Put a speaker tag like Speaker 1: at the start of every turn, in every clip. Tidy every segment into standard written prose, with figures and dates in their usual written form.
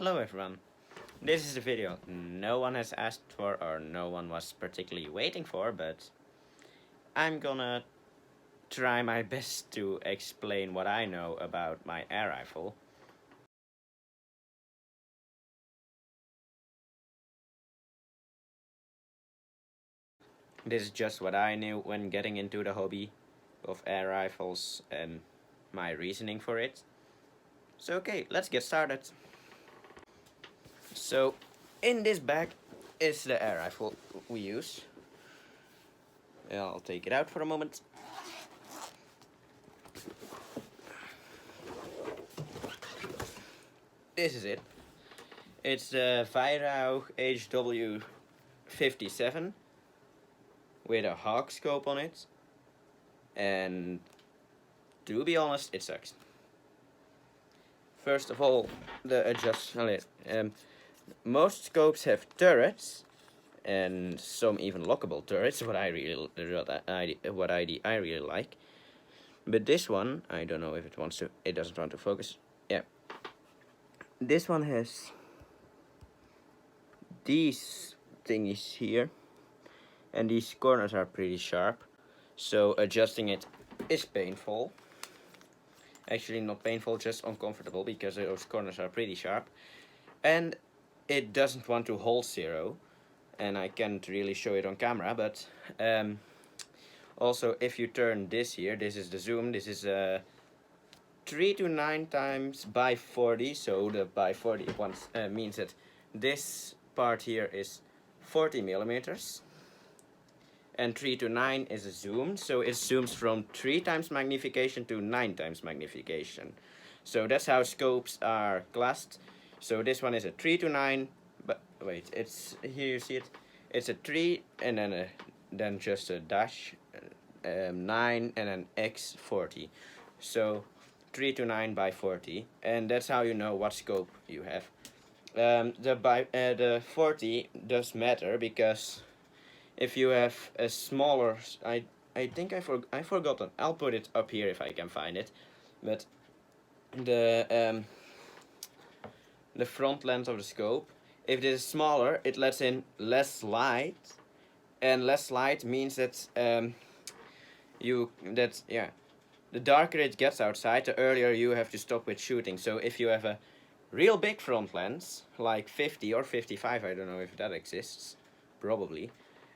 Speaker 1: Hello everyone. This is the video no one has asked for or no one was particularly waiting for, but I'm gonna try my best to explain what I know about my air rifle. This is just what I knew when getting into the hobby of air rifles and my reasoning for it. So okay, let's get started. So in this bag is the air rifle we use. I'll take it out for a moment. This is it. It's the Weihrauch hw57 with a hawk scope on it, and to be honest, it sucks. First of all, most scopes have turrets, and some even lockable turrets. What I really like. But this one, I don't know if it wants to. It doesn't want to focus. Yeah. This one has these thingies here, and these corners are pretty sharp, so adjusting it is painful. Actually not painful, just uncomfortable, because those corners are pretty sharp, and it doesn't want to hold zero, and I can't really show it on camera, but also if you turn this here, this is the zoom, this is 3 to 9 times by 40, so the by 40 means that this part here is 40 millimeters, and 3 to 9 is a zoom, so it zooms from 3 times magnification to 9 times magnification. So that's how scopes are classed. So this one is a 3 to 9, but wait, it's here, you see it, it's a 3 and then just a dash, 9 and an X 40. So 3 to 9 by 40, and that's how you know what scope you have. The 40 does matter, because if you have a smaller, I think I forgot it. I'll put it up here if I can find it. But the front length of the scope, if it is smaller, it lets in less light, and less light means that the darker it gets outside, the earlier you have to stop with shooting. So if you have a real big front lens, like 50 or 55, I don't know if that exists, probably,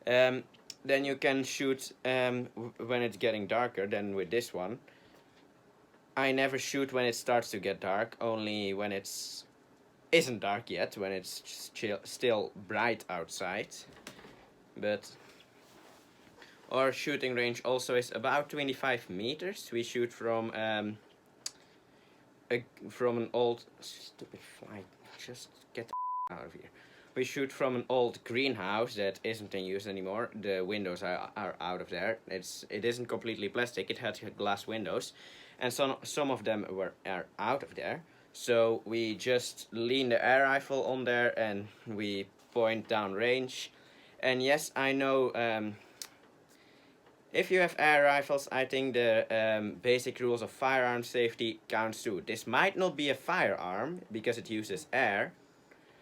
Speaker 1: then you can shoot when it's getting darker. Than with this one, I never shoot when it starts to get dark, only when it's isn't dark yet, when it's still bright outside. But our shooting range also is about 25 meters. We shoot from an old, stupid fly, just get the out of here. We shoot from an old greenhouse that isn't in use anymore. The windows are out of there. It isn't completely plastic. It had glass windows, and some of them are out of there. So we just lean the air rifle on there and we point down range. And yes, I know. If you have air rifles, I think the basic rules of firearm safety counts too. This might not be a firearm because it uses air,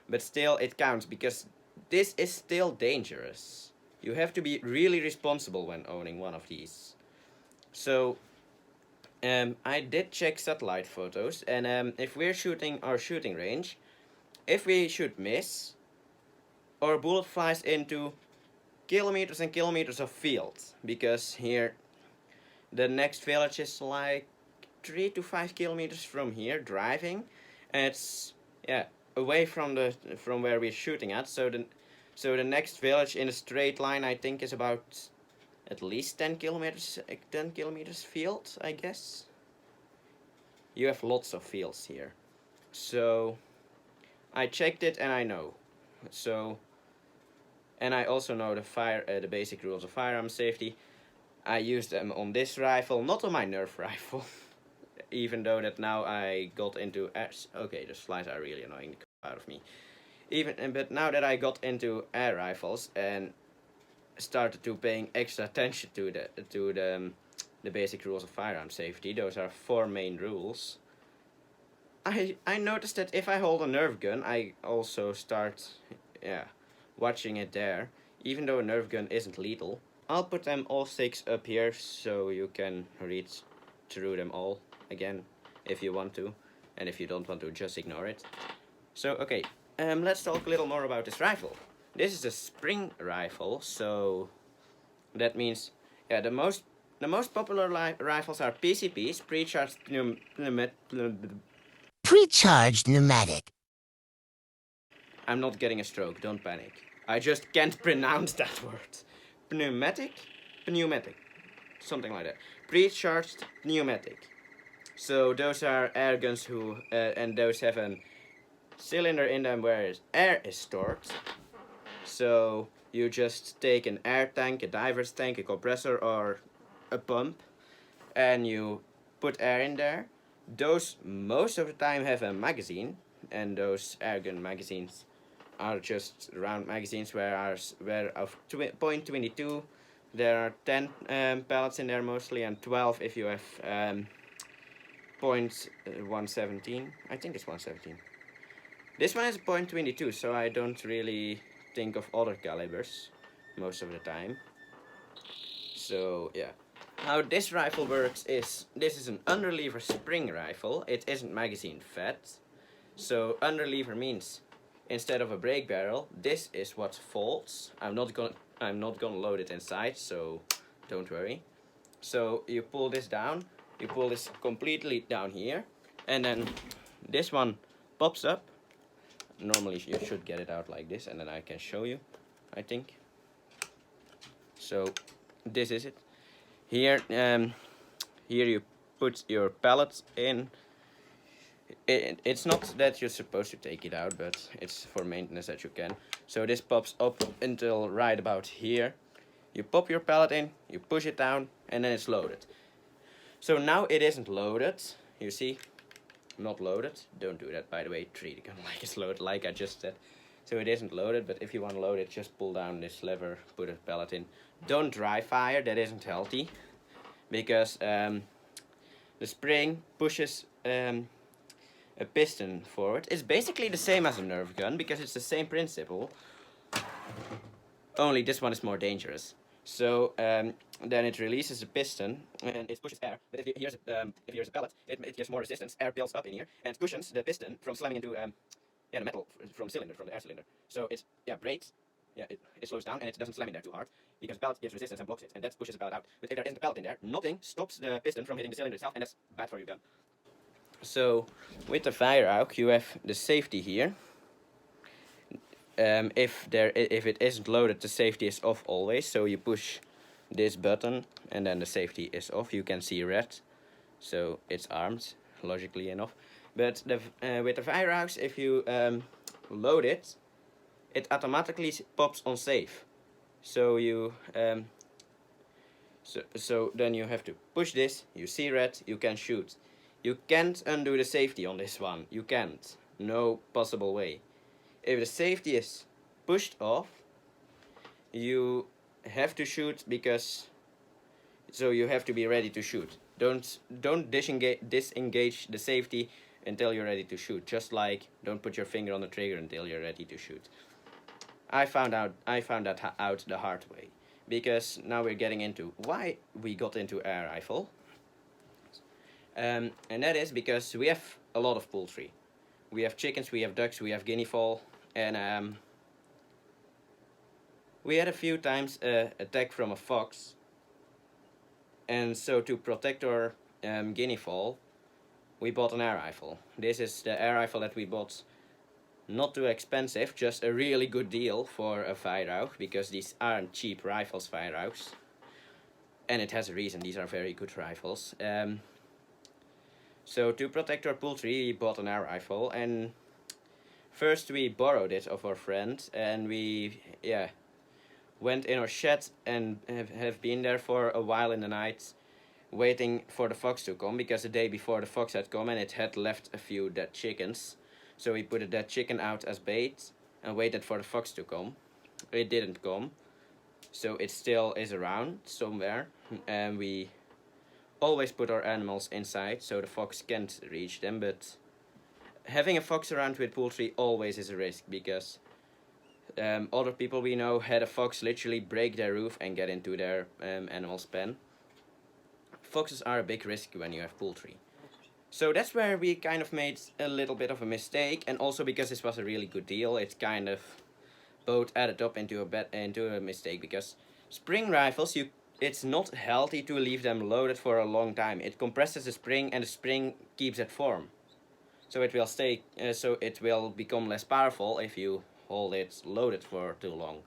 Speaker 1: but still it counts, because this is still dangerous. You have to be really responsible when owning one of these. So I did check satellite photos, and if we're shooting our shooting range, if we should miss, our bullet flies into kilometers and kilometers of fields, because here the next village is like 3 to 5 kilometers from here driving, and it's away from where we're shooting at. So the next village in a straight line, I think, is about at least 10 kilometers field, I guess. You have lots of fields here, so I checked it and I know. So, and I also know the basic rules of firearm safety. I used them on this rifle, not on my Nerf rifle. Even though that now I got into okay, the flies are really annoying the crap out of me. But now that I got into air rifles and started to paying extra attention to the basic rules of firearm safety, those are 4 main rules, I noticed that if I hold a Nerf gun, I also start, yeah, watching it there. Even though a Nerf gun isn't lethal. I'll put them all 6 up here so you can read through them all again if you want to. And if you don't want to, just ignore it. So, okay, let's talk a little more about this rifle. This is a spring rifle, so that means, yeah, the most popular rifles are PCPs,
Speaker 2: Pre-charged pneumatic.
Speaker 1: I'm not getting a stroke, don't panic. I just can't pronounce that word. Pneumatic? Pneumatic. Something like that. Pre-charged pneumatic. So those are air guns and those have a cylinder in them where air is stored. So you just take an air tank, a diver's tank, a compressor or a pump and you put air in there. Those most of the time have a magazine, and those airgun magazines are just round magazines where of .22 there are 10 pellets in there mostly, and 12 if you have .117. I think it's 117. This one is .22, so I don't really think of other calibers most of the time. So yeah. How this rifle works is, this is an underlever spring rifle. It isn't magazine fed. So underlever means instead of a brake barrel, this is what folds. I'm not gonna load it inside, so don't worry. So you pull this down, you pull this completely down here, and then this one pops up. Normally you should get it out like this, and then I can show you, I think. So this is it. Here you put your pellets in. It's not that you're supposed to take it out, but it's for maintenance that you can. So this pops up until right about here. You pop your pellet in, you push it down, and then it's loaded. So now it isn't loaded, you see? Not loaded. Don't do that, by the way. Treat the gun like it's loaded, like I just said. So it isn't loaded, but if you want to load it, just pull down this lever, put a pellet in. Don't dry fire, that isn't healthy. Because the spring pushes a piston forward. It's basically the same as a Nerf gun, because it's the same principle. Only this one is more dangerous. So then it releases a piston and it pushes air. But if here's a pellet, it gives more resistance. Air builds up in here and cushions the piston from slamming into the metal from the air cylinder. So it breaks. Yeah, it slows down and it doesn't slam in there too hard because the pellet gives resistance and blocks it, and that pushes the pellet out. But if there isn't a pellet in there, nothing stops the piston from hitting the cylinder itself, and that's bad for your gun. So with the Weihrauch, you have the safety here. If it isn't loaded, the safety is off always. So you push this button, and then the safety is off. You can see red, so it's armed, logically enough. But with the Weihrauch, if you load it, it automatically pops on safe. So you so then you have to push this. You see red, you can shoot. You can't undo the safety on this one. You can't. No possible way. If the safety is pushed off, you have to shoot so you have to be ready to shoot. Don't disengage the safety until you're ready to shoot. Just like don't put your finger on the trigger until you're ready to shoot. I found that out the hard way, because now we're getting into why we got into air rifle. And that is because we have a lot of poultry. We have chickens, we have ducks, we have guinea fowl, and we had a few times attack from a fox. And so to protect our guinea fowl, we bought an air rifle. This is the air rifle that we bought. Not too expensive, just a really good deal for a Weihrauch, because these aren't cheap rifles, Weihrauchs. And it has a reason, these are very good rifles. So to protect our poultry, we bought an air rifle, and first we borrowed it of our friend, and we went in our shed and have been there for a while in the night, waiting for the fox to come, because the day before the fox had come and it had left a few dead chickens. So we put a dead chicken out as bait and waited for the fox to come. It didn't come, so it still is around somewhere, and we always put our animals inside so the fox can't reach them. But having a fox around with poultry always is a risk, because other people we know had a fox literally break their roof and get into their animal's pen. Foxes are a big risk when you have poultry. So that's where we kind of made a little bit of a mistake, and also because this was a really good deal, it kind of both added up into a mistake, because spring rifles, it's not healthy to leave them loaded for a long time. It compresses the spring and the spring keeps its form. So it will stay, so it will become less powerful if you hold it loaded for too long.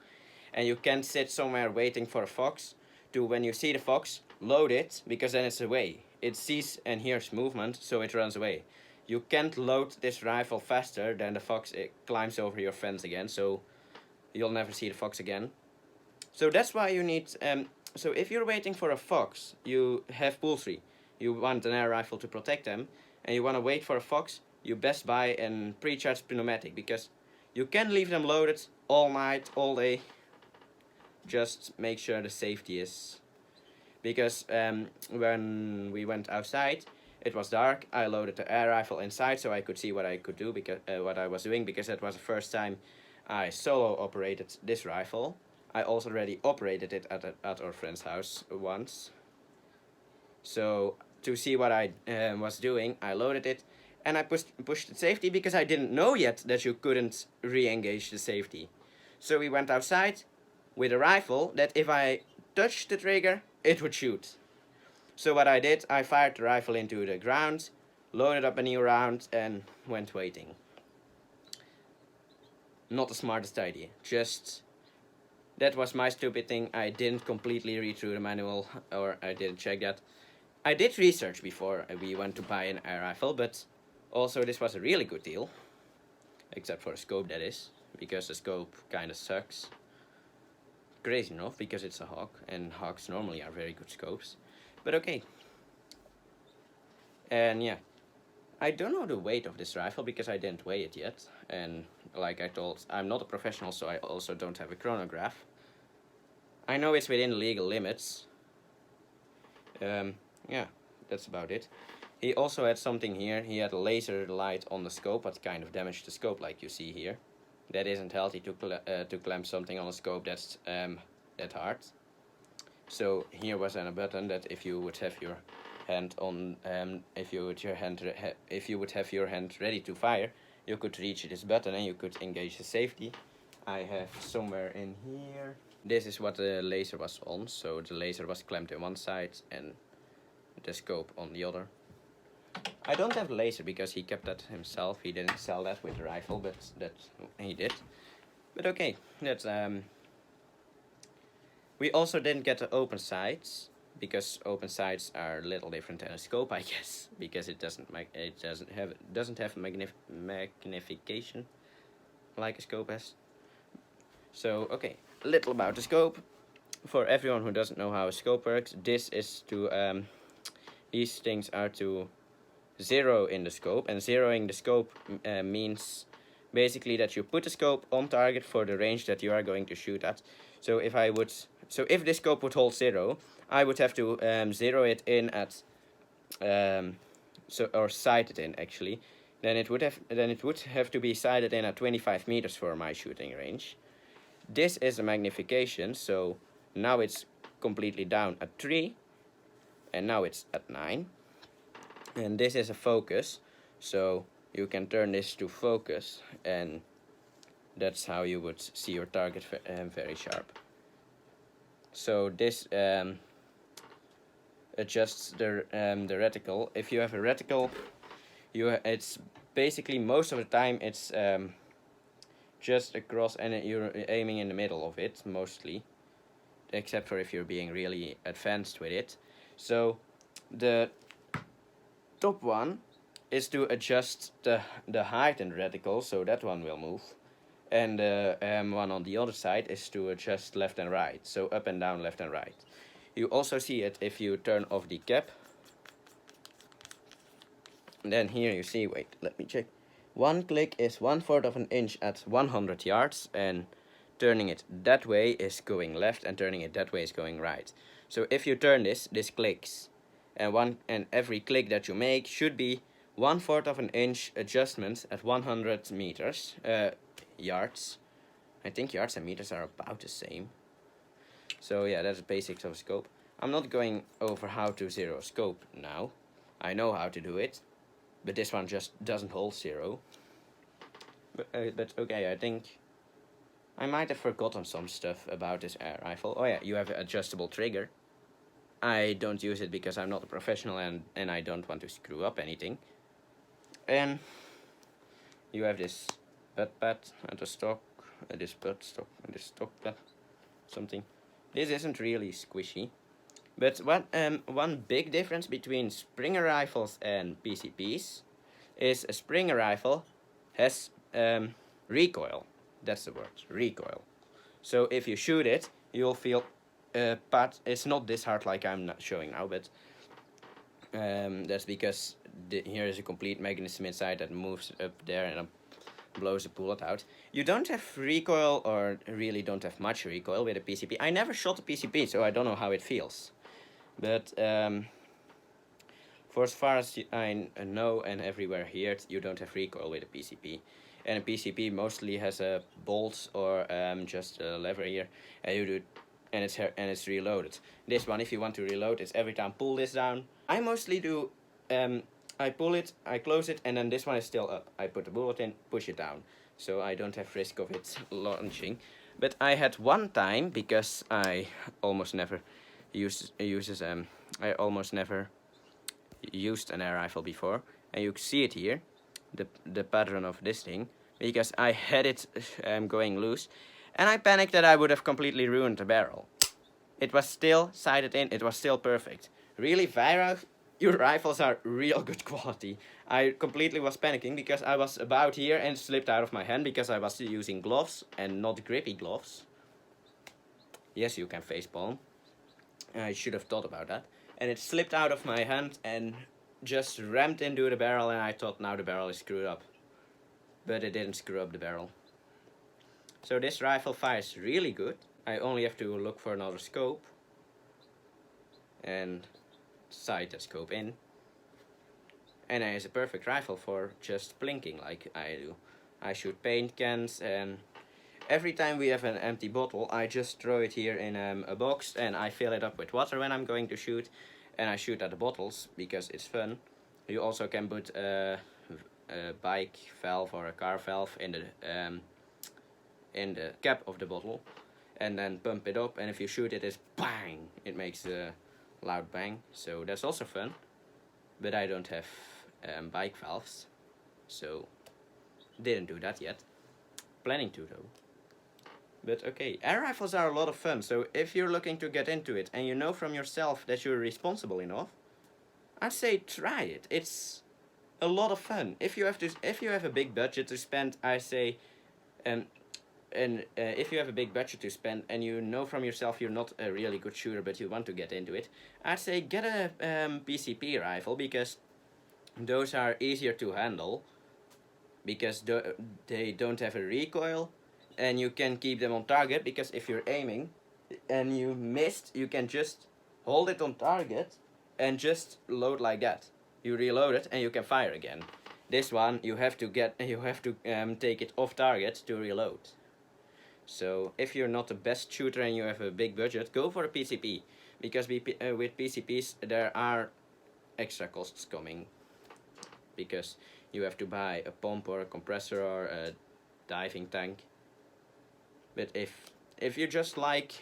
Speaker 1: And you can't sit somewhere waiting for a fox to, when you see the fox, load it, because then it's away. It sees and hears movement, so it runs away. You can't load this rifle faster than the fox climbs over your fence again, so you'll never see the fox again. So that's why you need, so if you're waiting for a fox, you have poultry, you want an air rifle to protect them, and you want to wait for a fox, you best buy a pre-charged pneumatic, because you can leave them loaded all night, all day. Just make sure the safety is, because when we went outside, it was dark. I loaded the air rifle inside so I could see what I could do, because what I was doing, because that was the first time I solo operated this rifle. I also already operated it at our friend's house once. So to see what I was doing, I loaded it and I pushed the safety, because I didn't know yet that you couldn't re-engage the safety. So we went outside with a rifle that if I touched the trigger, it would shoot. So what I did, I fired the rifle into the ground, loaded up a new round, and went waiting. Not the smartest idea, just that was my stupid thing. I didn't completely read through the manual, or I didn't check that. I did research before we went to buy an air rifle, but also this was a really good deal. Except for the scope, that is, because the scope kinda sucks. Crazy enough, because it's a hawk, and hawks normally are very good scopes. But okay. And yeah, I don't know the weight of this rifle, because I didn't weigh it yet. And like I told, I'm not a professional, so I also don't have a chronograph. I know it's within legal limits. Yeah, that's about it. He also had something here. He had a laser light on the scope, but kind of damaged the scope, like you see here. That isn't healthy to clamp something on a scope that's that hard. So here was a button that if you would have your hand on, if you would have your hand ready to fire, you could reach this button and you could engage the safety. I have somewhere in here. This is what the laser was on. So the laser was clamped on one side and the scope on the other. I don't have a laser because he kept that himself. He didn't sell that with the rifle, but that he did. But okay, that's we also didn't get the open sights, because open sights are a little different than a scope, I guess, because it doesn't have magnification like a scope has. So okay, a little about the scope. For everyone who doesn't know how a scope works, this is to these things are to zero in the scope, and zeroing the scope means basically that you put the scope on target for the range that you are going to shoot at. So if this scope would hold 0, I would have to zero it in at or sight it in actually. Then it would have to be sighted in at 25 meters for my shooting range. This is a magnification, so now it's completely down at 3, and now it's at 9. And this is a focus, so you can turn this to focus, and that's how you would see your target very sharp. So this adjusts the reticle. If you have a reticle, it's basically most of the time it's just across, and you're aiming in the middle of it mostly, except for if you're being really advanced with it. So the top one is to adjust the height in the reticle, so that one will move. And the one on the other side is to adjust left and right, so up and down, left and right. You also see it if you turn off the cap. And then here you see, wait, let me check. One click is 1/4 of an inch at 100 yards, and turning it that way is going left, and turning it that way is going right. So if you turn this clicks. And every click that you make should be 1/4 of an inch adjustment at 100 meters, yards. I think yards and meters are about the same. So yeah, that's the basics of a scope. I'm not going over how to zero a scope now. I know how to do it, but this one just doesn't hold zero. But okay, I think I might have forgotten some stuff about this air rifle. Oh yeah, you have an adjustable trigger. I don't use it because I'm not a professional and I don't want to screw up anything. And you have this butt pad at the stock, this butt stock, and this stock pad, something. This isn't really squishy. But one big difference between Springer rifles and PCPs is a Springer rifle has recoil. That's the word, recoil. So if you shoot it, you'll feel but it's not this hard like I'm not showing now, but that's because here is a complete mechanism inside that moves up there and blows the bullet out. You don't have recoil, or really don't have much recoil with a PCP. I never shot a PCP, so I don't know how it feels. But for as far as I know and everywhere here, you don't have recoil with a PCP. And a PCP mostly has a bolt or just a lever here, and you do, and it's reloaded. This one, if you want to reload, it's every time pull this down. I mostly do. I pull it, I close it, and then this one is still up. I put the bullet in, push it down, so I don't have risk of it launching. But I had one time, because I almost never used an air rifle before, and you see it here, the pattern of this thing, because I had it going loose, and I panicked that I would have completely ruined the barrel. It was still sighted in, it was still perfect. Really, Weihrauch, your rifles are real good quality. I completely was panicking because I was about here and slipped out of my hand because I was using gloves and not grippy gloves. Yes, you can facepalm. I should have thought about that. And it slipped out of my hand and just rammed into the barrel, and I thought now the barrel is screwed up. But it didn't screw up the barrel. So this rifle fires really good. I only have to look for another scope and sight the scope in. And it is a perfect rifle for just plinking like I do. I shoot paint cans, and every time we have an empty bottle, I just throw it here in a box and I fill it up with water when I'm going to shoot. And I shoot at the bottles because it's fun. You also can put a bike valve or a car valve in the cap of the bottle, and then pump it up, and if you shoot it, it's bang! It makes a loud bang, so that's also fun. But I don't have bike valves, so didn't do that yet. Planning to though. But okay, air rifles are a lot of fun, so if you're looking to get into it and you know from yourself that you're responsible enough, I'd say try it. It's a lot of fun. If you have a big budget to spend, I say, if you have a big budget to spend and you know from yourself you're not a really good shooter but you want to get into it, I'd say get a PCP rifle, because those are easier to handle, because they don't have a recoil, and you can keep them on target, because if you're aiming and you missed, you can just hold it on target and just load like that. You reload it and you can fire again. This one you have to take it off target to reload. So if you're not the best shooter and you have a big budget, go for a PCP, because with PCPs there are extra costs coming, because you have to buy a pump or a compressor or a diving tank. But if you just like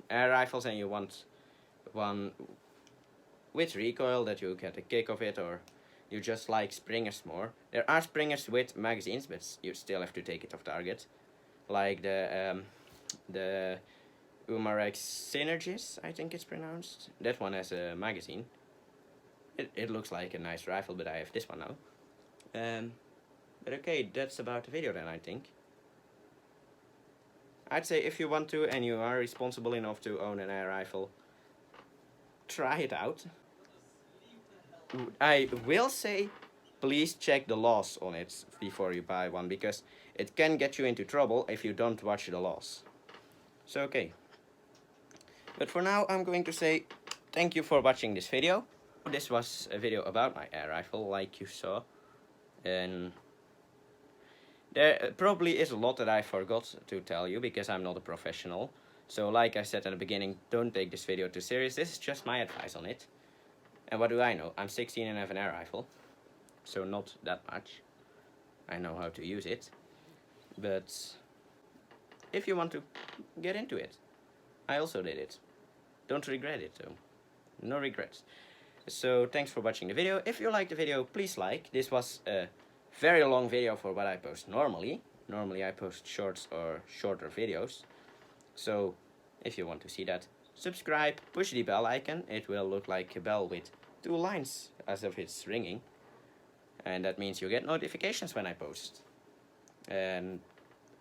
Speaker 1: air rifles and you want one with recoil that you get a kick of it, or you just like Springers more, there are Springers with magazines, but you still have to take it off target, like the Umarex Synergis, I think it's pronounced. That one has a magazine. It looks like a nice rifle, but I have this one now. But okay, that's about the video then, I think. I'd say if you want to and you are responsible enough to own an air rifle, try it out. I will say, please check the laws on it before you buy one, because it can get you into trouble if you don't watch the laws. So okay. But for now, I'm going to say thank you for watching this video. This was a video about my air rifle, like you saw. And there probably is a lot that I forgot to tell you because I'm not a professional. So like I said at the beginning, don't take this video too serious. This is just my advice on it. And what do I know? I'm 16 and have an air rifle. So not that much. I know how to use it. But if you want to get into it, I also did it. Don't regret it though. No regrets. So thanks for watching the video. If you liked the video, please like. This was a very long video for what I post normally. Normally I post shorts or shorter videos. So if you want to see that, subscribe, push the bell icon. It will look like a bell with 2 lines as if it's ringing. And that means you get notifications when I post. And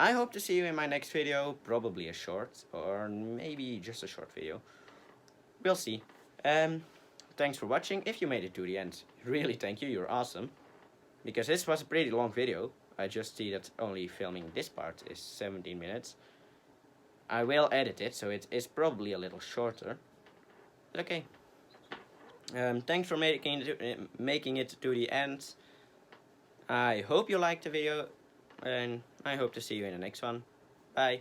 Speaker 1: I hope to see you in my next video, probably a short or maybe just a short video. We'll see. Thanks for watching. If you made it to the end, really thank you, you're awesome. Because this was a pretty long video. I just see that only filming this part is 17 minutes. I will edit it, so it is probably a little shorter. But okay. Thanks for making it to the end. I hope you liked the video, and I hope to see you in the next one. Bye.